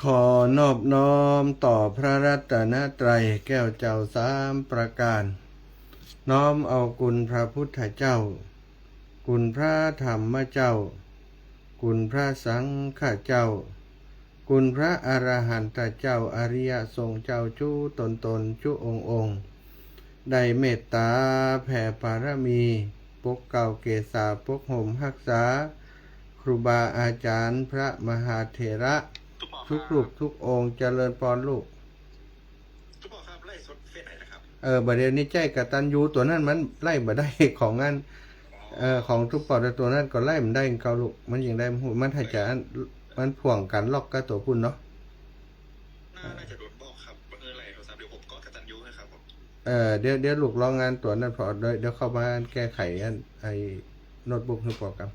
ขอนอบน้อมต่อพระรัตนตรัยแก้วเจ้าสามประการน้อมเอาคุณพระพุทธเจ้าคุณพระธรรมเจ้าคุณพระสังฆเจ้าคุณพระอรหันตเจ้าอริยสงฆ์เจ้าจูตนจุองค์ได้เมตตาแผ่ปารมีปกเก่าเกศาปกห่มรักษาครูบาอาจารย์พระมหาเถระทุกรูปทุกองค์เจริญพรลูกทุกคนครับไล่สดเฟซไหนนะครับบัดเดี๋ยวนี้ใจกตัญญูตัวนั้นมันไล่บ่ได้ของงั้นของทุกปอดตัวนั้นก็ไล่มันได้เกาลูกมันยังได้มันถ้าจะมันพ่วงกันล็อกกับตัวพุ่นเนาะน่าจะโดนบอกครับไล่โทรศัพท์เดี๋ยวผมกดกตัญญูให้ครับผมเดี๋ยวลูกลองงานตัวนั้นพอเดี๋ยวเข้ามาแก้ไขไอ้โน้ตบุ๊กให้โปรแกรม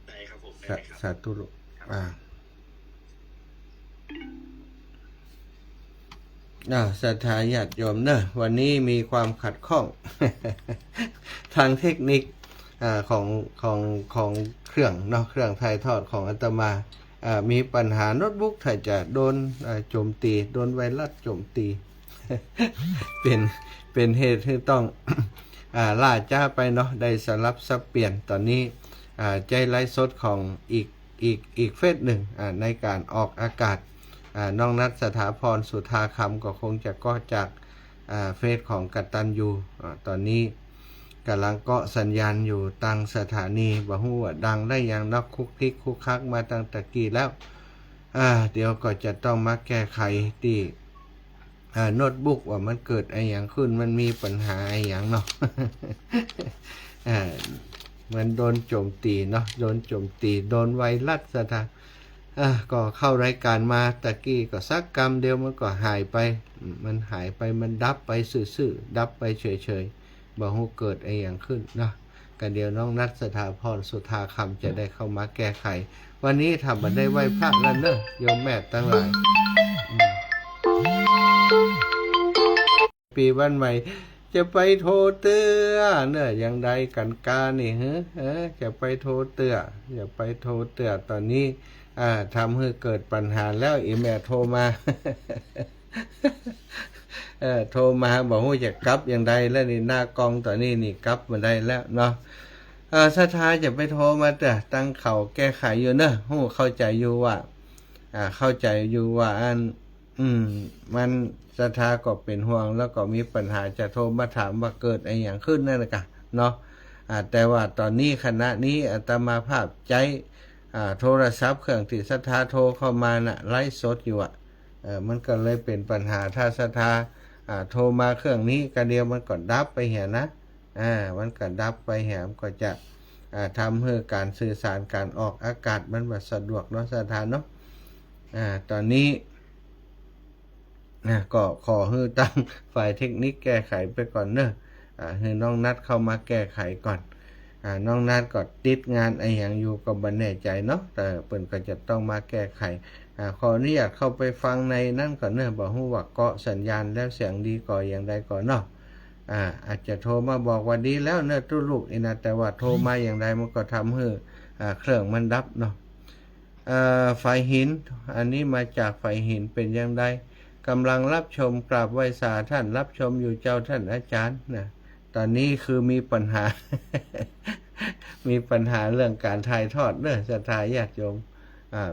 ได้ครับผมได้ครับสาธุลูกศรัทธาญาติโยมเนอะวันนี้มีความขัดข้อง ทางเทคนิคของเครื่องเนาะเครื่องถ่ายทอดของอาตมามีปัญหาโน้ตบุ๊กถ้าจะโดนโจมตีโดนไวรัสโจมตี เป็นเหตุที่ต้อง ล่าจ้าไปเนาะได้สลับสับเปลี่ยนตอนนี้ใจไลฟ์สดของอีกเฟสหนึ่งในการออกอากาศน้องนัทสถาพรสุธาคำก็คงจะก็จากเฟสของกตัญญูตอนนี้กำลังเกาะสัญญาณอยู่ตั้งสถานีบ่ฮู้ว่าดังได้อย่างนักคุกคิกคุกคักมาตั้งแต่กี้แล้วเดี๋ยวก็จะต้องมาแก้ไขที่โน้ตบุ๊กว่ามันเกิดอะไรอย่างขึ้นมันมีปัญหาอะไรอย่างเนาะ มันโดนโจมตีเนาะโดนโจมตีโดนไวรัสซะก็เข้ารายการมาตะกี้ก็สักกรรมเดียวมันก็หายไปมันหายไปมันดับไปซื่อๆดับไปเฉยๆบ่ฮู้เกิดอะไรอย่างขึ้นเนาะกันเดียวน้องนัทสถาพรสุธาคำจะได้เข้ามาแก้ไขวันนี้ทำมันได้ไหว้พระแล้วเนอะโยมแม่ทั้งหลายปีวันใหม่จะไปโทรเตือเนอะยังใดกันกานี่จะไปโทรเตืออย่าไปโทรเตือตอนนี้ทำให้เกิดปัญหาแล้วอีแม่โทรมา โทรมาบอกว่าจะกลับอย่างใดแล้วนี่หน้ากองตอนนี้นี่กลับมาได้แล้วเนาะศรัทธาจะไปโทรมาแต่ตั้งเขาแก้ไขอยู่เนอะเข้าใจอยู่ว่าเข้าใจอยู่ว่ามันศรัทธาก็เป็นห่วงแล้วก็มีปัญหาจะโทรมาถามว่าเกิดอะไรอย่างขึ้นนั่นแหละกันเนาะแต่ว่าตอนนี้ขณะนี้อาตมาภาพใจโทรศัพท์เครื่องที่ศรัทธาโทรเข้ามาน่ะไลฟ์สดอยู่มันก็เลยเป็นปัญหาถ้าศรัทธาโทรมาเครื่องนี้กันเดียวมันก็ดับไปเหี่ยนะมันก็ดับไปเหี่ยมันก็จะทำให้การสื่อสารการออกอากาศมันแบบสะดวกเนาะศรัทธาเนาะตอนนี้ก็ขอให้ตั้งฝ่ายเทคนิคแก้ไขไปก่อนเนอะให้น้องนัดเข้ามาแก้ไขก่อนน้องนัดก็ติดงานไอ้อย่างอยู่ก็บ่แน่ใจเนาะแต่เปิ้นก็จะต้องมาแก้ไขขออนุญาตเข้าไปฟังในนั่นก่อนเนอะบอกว่าเกาะสัญญาณแล้วเสียงดีก่ออย่างใดก่อนเนาะอาจจะโทรมาบอกว่าดีแล้วเนอะตู้ลูกนะแต่ว่าโทรมาอย่างใดมันก็ทำให้เครื่องมันดับเนาะไฟหินอันนี้มาจากไฟหินเป็นอย่างไรกำลังรับชมกราบไหว้สาท่านรับชมอยู่เจ้าท่านอาจารย์นะตอนนี้คือมีปัญหา มีปัญหาเรื่องการถ่ายทอดเนอะศรัทธาญาติโยม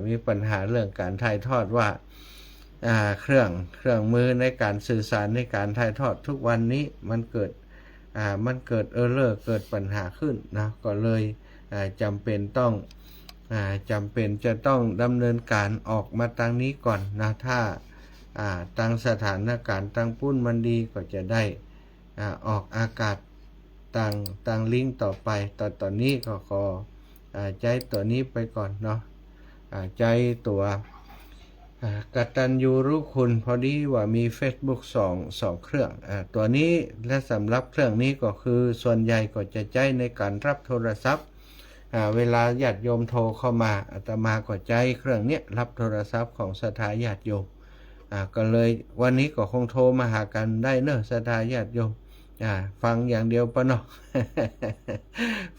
มีปัญหาเรื่องการถ่ายทอดว่าเครื่องมือในการสื่อสารในการถ่ายทอดทุกวันนี้มันเกิดเออร์เลอร์เกิดปัญหาขึ้นนะก็เลยจำเป็นจะต้องดำเนินการออกมาทางนี้ก่อนนะถ้าตั้งสถานการณ์ตั้งปุ้นมันดีก็จะได้ออกอากาศต่างลิงก์ต่อไปตอนนี้ก็ขอใจตัวนี้ไปก่อนเนาะใจตัวกตัญญูรู้คุณพอดีว่ามี Facebook 2เครื่องตัวนี้และสำหรับเครื่องนี้ก็คือส่วนใหญ่ก็จะใช้ในการรับโทรศัพท์เวลาญาติโยมโทรเข้ามาอาตมาก็ใช้เครื่องนี้รับโทรศัพท์ของศรัทธาญาติโยมก็เลยวันนี้ก็คงโทรมาหากันได้เนอะศรัทธาญาติโยม ฟังอย่างเดียวปะเนาะ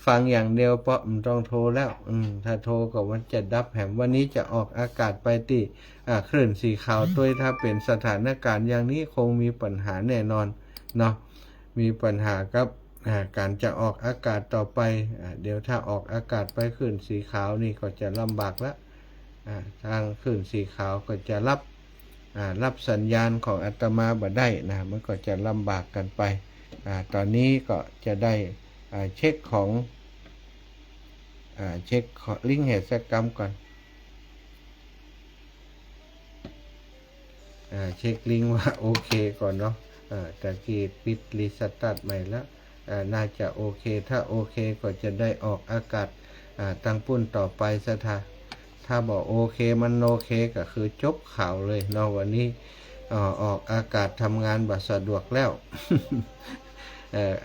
ฟังอย่างเดียวเพราะมันต้องโทรแล้วถ้าโทรก็มันจะดับแหมวันนี้จะออกอากาศไปที่คลื่นสีขาวด้วยถ้าเป็นสถานการณ์อย่างนี้คงมีปัญหาแน่นอนเนาะมีปัญหากับการจะออกอากาศต่อไปเดี๋ยวถ้าออกอากาศไปคลื่นสีขาวนี่ก็จะลำบากแล้วทางคลื่นสีขาวก็จะรับสัญญาณของอาตมาบ่ได้นะมันก็จะลำบากกันไปตอนนี้ก็จะได้เช็คของลิงก์เหตุกรรมก่อนเช็คลิงก์ว่าโอเคก่อนเนาะตะกี้ปิดรีสตาร์ทใหม่แล้วน่าจะโอเคถ้าโอเคก็จะได้ออกอากาศตั้งปุ้นต่อไปถ้าบอกโอเคมันโอเคก็คือจบข่าวเลยเนาะวันนี้ออกอากาศทำงานบัดสะดวกแล้ว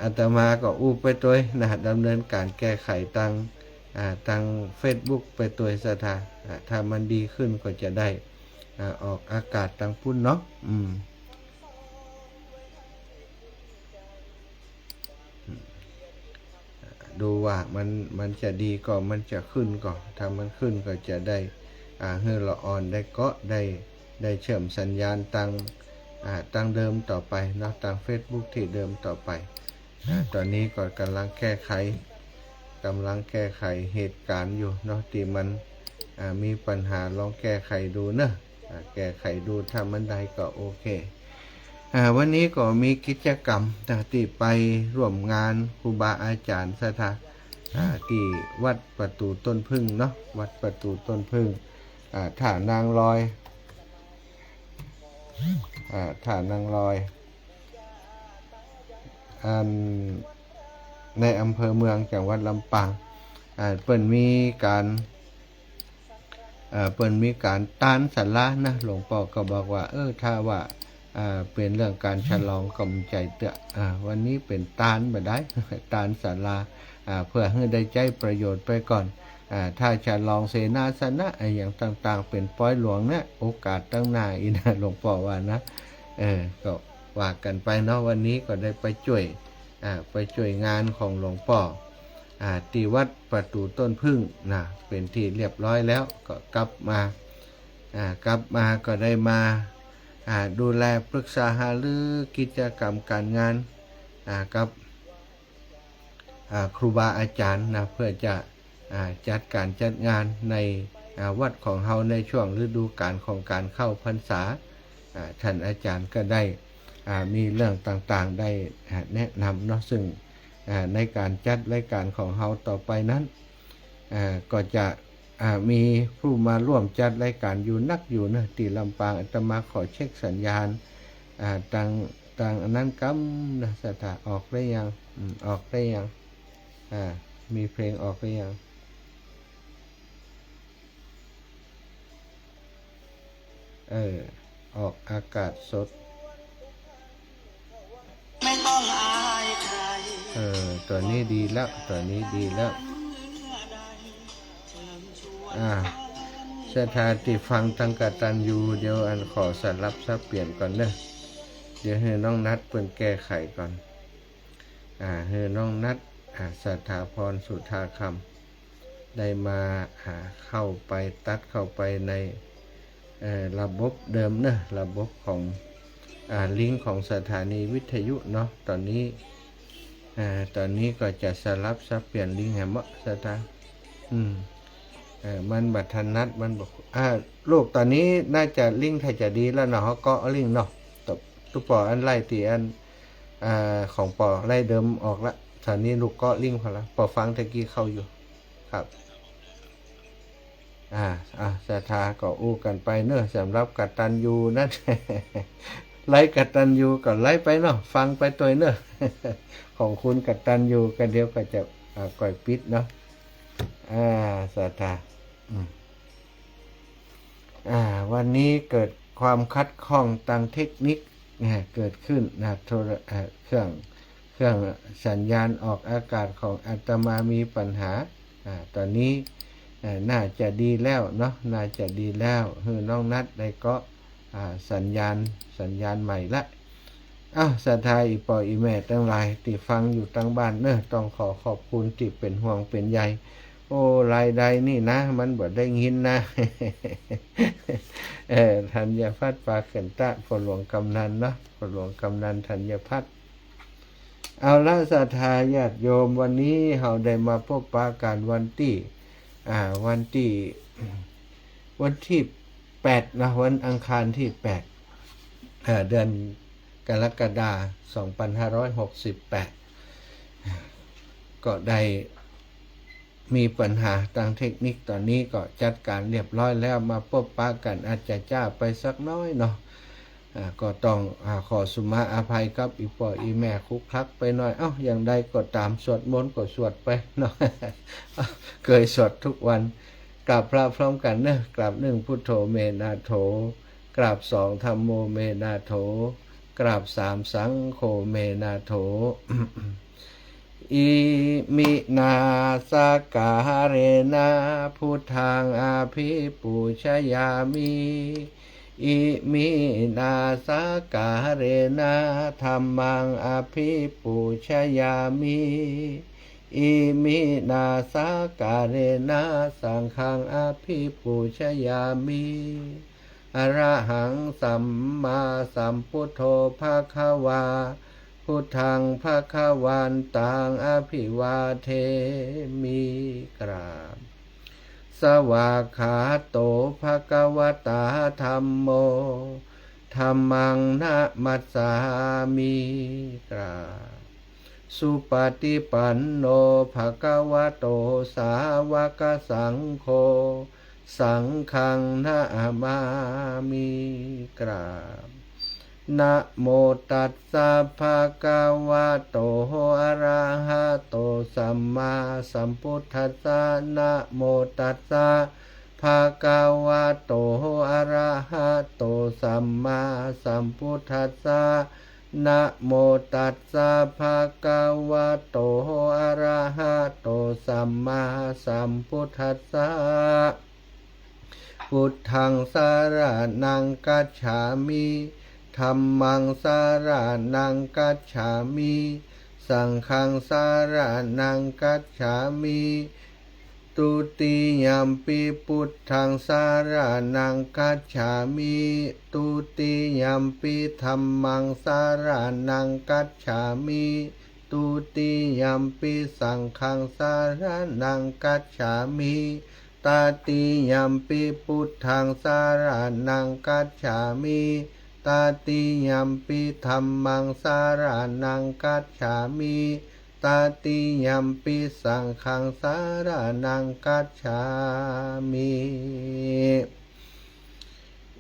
อาตมาก็อู้ไปตัวนะดำเนินการแก้ไขทาง Facebook ไปตัวถ้ามันดีขึ้นก็จะได้ออกอากาศทางพุ่นเนาะดูว่ามันจะดีก็มันจะขึ้นก็ถ้ามันขึ้นก็จะได้เฮือละออนได้ก็ได้เชื่อมสัญญาณตั้งเดิมต่อไปเนาะตั้ง Facebook ที่เดิมต่อไปตอนนี้ก็กำลังแก้ไขเหตุการณ์อยู่เนาะที่มันมีปัญหาลองแก้ไขดูนะแก้ไขดูถ้ามันได้ก็โอเควันนี้ก็มีกิจกรรมที่ไปร่วมงานครูบาอาจารย์ที่วัดประตูต้นพึ่งเนาะวัดประตูต้นพึ่งท่านางลอยในอำเภอเมืองจังหวัดลำปางเปิ้นมีการต้านศาลานะหลวงพ่อก็บอกว่าถ้าว่าเป็นเรื่องการฉลองกำใจเตะวันนี้เป็นต้านบ่ได้ ต้านศาลาเพื่อให้ได้ใจประโยชน์ไปก่อนถ้าฉลองเสนาสนะอย่างต่างๆเป็นป้อยหลวงนะโอกาสตั้งหน้าอีนะหลวงพ่อว่านะก็ว่ากันไปเนาะวันนี้ก็ได้ไปช่วยงานของหลวงพ่อที่วัดประตูต้นพึ่งนะเป็นที่เรียบร้อยแล้วก็กลับมาก็ได้มาดูแลปรึกษาหารือกิจกรรมการงานกับครูบาอาจารย์นะเพื่อจะจัดงานในวัดของเฮาในช่วงฤดูกาลของการเข้าพรรษาท่านอาจารย์ก็ได้มีเรื่องต่างๆได้แนะนำเนาะซึ่งในการจัดรายการของเฮาต่อไปนั้นก็จะมีผู้มาร่วมจัดรายการอยู่นะที่ลำปางอาตมาขอเช็คสัญญาณต่างอันนั้นกำนะออกได้ยังออกได้ยังมีเพลงออกได้ยังออกอากาศสดไม่ต้องอายใครตัวนี้ดีแล้วสถานที่ฟังตั้งกตัญญูเดี๋ยวขอสลับซับเปลี่ยนก่อนเด้อเดี๋ยวให้น้องนัดเปิ้นแก้ไขก่อนให้น้องนัดสถาพรสุธาคำได้มาเข้าไปตัดเข้าไปในระบบเดิมนะระบบของลิงก์ของสถานีวิทยุเนาะตอนนี้ก็จะสลับซับเปลี่ยนลิงก์แหมสถามันบัดทันนัดมันบอกโลกตอนนี้น่าจะลิงก์ไทยจะดีแล้วเนาะก็ลิงก์เนาะตุปออันไล่ตีอันของปอไล่เดิมออกละตอนนี้ลูกก็ลิงก์พอละปอฟังตะกี้เข้าอยู่ครับศรัทธาก็อู้กันไปเนอะสำหรับกตัญญูนั่น ไล่กตัญญูก็ไล่ไปเนาะฟังไปตัวเนอะ ของคุณกตัญญูกันเดียวก็จะก่อยปิดเนาะศรัทธาวันนี้เกิดความคัดข้องทางเทคนิคเกิดขึ้นนะเครื่องสัญญาณออกอากาศของอาตมามีปัญหาตอนนี้น่าจะดีแล้วเนาะน่าจะดีแล้วน้องนัดได้ก็สัญญาณใหม่ละ อ้าวศรัทธาอีปออีแม่ทั้งหลายที่ฟังอยู่ตั้งบ้านเนอะต้องขอขอบคุณที่เป็นห่วงเป็นใยโอ้รายใดนี่นะมันบ่ได้ยินนะ ธัญพัฒน์ปาเขินตะฝนหลวงกำนันเนาะฝนหลวงกำนันธัญพัฒน์เอาละศรัทธาญาติโยมวันนี้เราได้มาพบปะกันวันที่วันที่8นะวันอังคารที่8เดือนกรกฎาคม2568ก็ได้มีปัญหาทางเทคนิคตอนนี้ก็จัดการเรียบร้อยแล้วมาพบปะกันอาจจะจ้าไปสักน้อยเนาะก็ต้องขอสุมาอภัยครับอีปออีแม่คุกคลักไปหน่อยอย่างใดก็ตามสวดมนต์ก็สวดไปเนาะ เคยสวดทุกวันกราบพระพร้อมกันเนอะกราบ1พุทโธเมนาโถกราบ2ธัมโมเมนาโถกราบ3สังโฆเมนาโถ อิมินาสกาเรนะพุทธังอาภิปูชยามิอิมินาสกาเรนะธัมมังอาภิปูชยามิอิมินาสกาเรนะสังฆังอาภิปูชยามิอรหังสัมมาสัมพุทโธภควาพุทธังภควันตังอภิวาเทมิกราบสวากขาโตภควตาธัมโมธัมมังนะมัสสามิกราบสุปฏิปันโนภควโตสาวกสังโฆสังฆังนะมามิกราบนะโมตัสสะภะคะวะโตอะระหะโตสัมมาสัมพุทธัสสะนะโมตัสสะภะคะวะโตอะระหะโตสัมมาสัมพุทธัสสะนะโมตัสสะภะคะวะโตอะระหะโตสัมมาสัมพุทธัสสะพุทธังสรณังคัจฉามิธัมมังสรณังคัจฉามิสังฆังสรณังคัจฉามิตุติยัมปิพุทธังสรณังคัจฉามิตุติยัมปิธัมมังสรณังคัจฉามิตุติยัมปิสังฆังสรณังคัจฉามิตติยัมปิพุทธังสรณังคัจฉามิตติยัมปิธัมมังสรณังคัจฉามิตติยัมปิสังฆังสรณังคัจฉามิ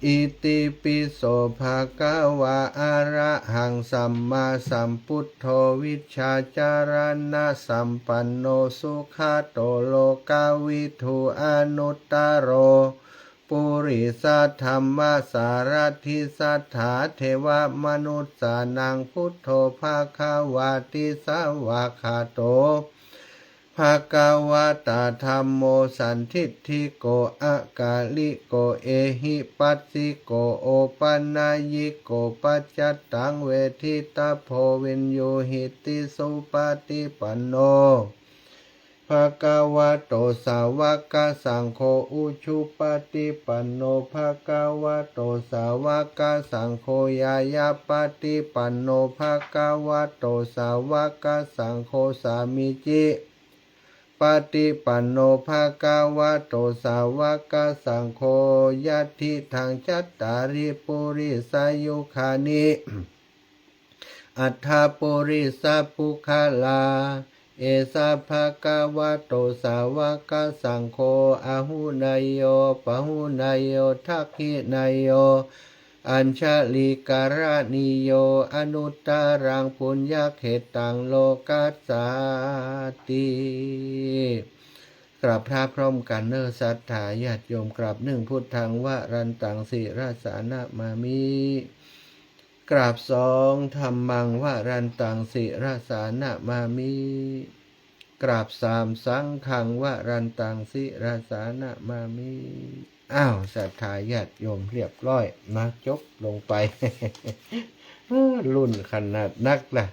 อิติปิโสภะคะวะอะระหังสัมมาสัมพุทโธวิชชาจารณะสัมปันโนสุขโตโลกาวิทูอนุตตโรปุริสัทธัมมาสารทิสัทธาเทวมนุษย์สานังพุทโธภาควาติสาวาคาโตภะคะวะตาธัมโมสันทิฏฐิโกอะกาลิโกเอหิปัสสิโกโอปันนายิโกปัจจัตตังเวทิตาโพวินโยหิติสุปฏิปันโนภะคะวะโตสาวกสังโฆอุชุปฏิปันโนภะคะวะโตสาวกสังโฆยายาปฏิปันโนภะคะวะโตสาวกสังโฆสามิจิปฏิปันโนภะคะวะโตสาวกสังโฆยัตถิทังจัตตาริปุริสายุคานิ อัฏฐปุริสปุคลาเอสะภะคะวะโตสาวกสังโฆอะหุนายโยปะหุนายโยทักขินายโยอัญชลิการณิโยอนุตตรังปุญญเขตังโลกัสสาติกราบพระพร้อมกันเนอศรัทธาญาติโยมกราบ1พุทธังวะรันตังสิราสานะมามิกราบ2ธัมมังวะรันตังสิราสานะมามิกราบ3สังฆังวะรันตังสิราสานะมามิศรัทธาญาติโยมเรียบร้อยมาจบลงไป รุ่นขนาดนักล่ะ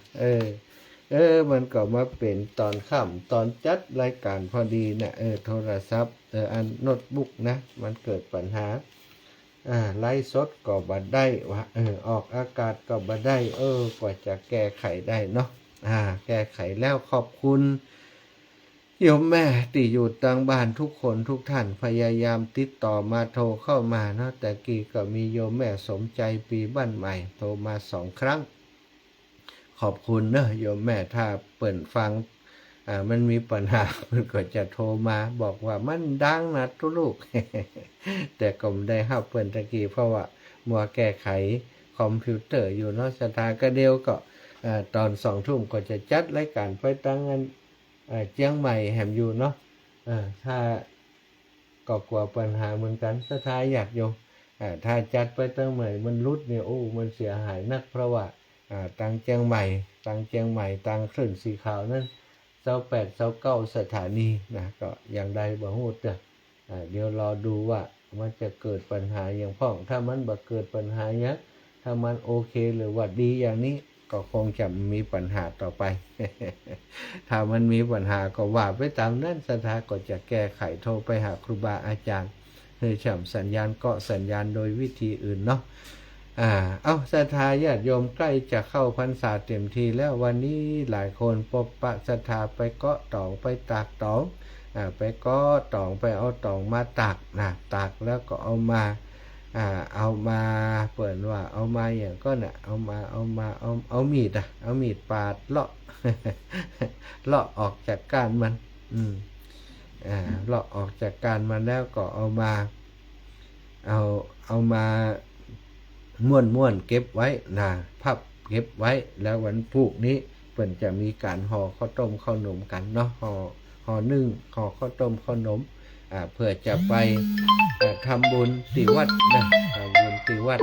มันก็มาเป็นตอนค่ำตอนจัดรายการพอดีนะโทรศัพท์อันโน้ตบุ๊กนะมันเกิดปัญหาไลฟ์สดก็บ่ได้วะออกอากาศก็บ่ได้กว่าจะแก้ไขได้เนาะแก้ไขแล้วขอบคุณโยมแม่ที่อยู่ต่างบ้านทุกคนทุกท่านพยายามติดต่อมาโทรเข้ามาเนาะแต่กี้ก็มีโยมแม่สมใจปีบ้านใหม่โทรมา2 ครั้งขอบคุณเนอะโยมแม่ถ้าเปิดฟังมันมีปัญหาเพิ่นก็จะโทรมาบอกว่ามันดังนะทุกลูก แต่ก็ไม่ได้รับเปิ่นตะกี้เพราะว่ามัวแก้ไขคอมพิวเตอร์อยู่เนาะสถานก็เดียวก็ตอน2 ทุ่มก็จะจัดรายการไปตั้งอันเจียงใหม่แหมอยู่เนาะถ้าก็กลัวปัญหาเหมือนกันสถานอยากโยมถ้าจัดไปตั้งใหม่มันรุดเนี่ยมันเสียหายนักเพราะว่าตังเจียงใหม่ตังคลื่นสีขาวนั้น28 29สถานีนะก็อย่างใดบ่ฮู้เด้อเดี๋ยวรอดูว่ามันจะเกิดปัญหาอย่างพ้องถ้ามันบ่เกิดปัญหาอย่างถ้ามันโอเคหรือว่าดีอย่างนี้ก็คงจะมีปัญหาต่อไป ถ้ามันมีปัญหาก็ว่าไปตามนั้นสถาก็จะแก้ไขโทรไปหาครูบาอาจารย์ให้ฉ่ำสัญญาณเกาะสัญญาณโดยวิธีอื่นเนาะศรัทธาญาติโยมใกล้จะเข้าพรรษาเต็มทีแล้ววันนี้หลายคนพบปะศรัทธาไปเกาะตองไปตากตองไปเกาะตองไปเอาตองมาตากตากแล้วก็เอามาเปิดว่าเอามาอย่างก็เอามีดปาดเลาะ เลาะออกจากก้านมันเลาะออกจากก้านมันแล้วก็เอามาม้วนเก็บไว้พับเก็บไว้แล้ววันพรุ่งนี้เพิ่นจะมีการห่อข้าวต้มข้าวนมกันเนาะห่อนึ่งห่อข้าวต้มข้าวนมเพื่อจะไปทำบุญที่วัดนะทำบุญที่วัด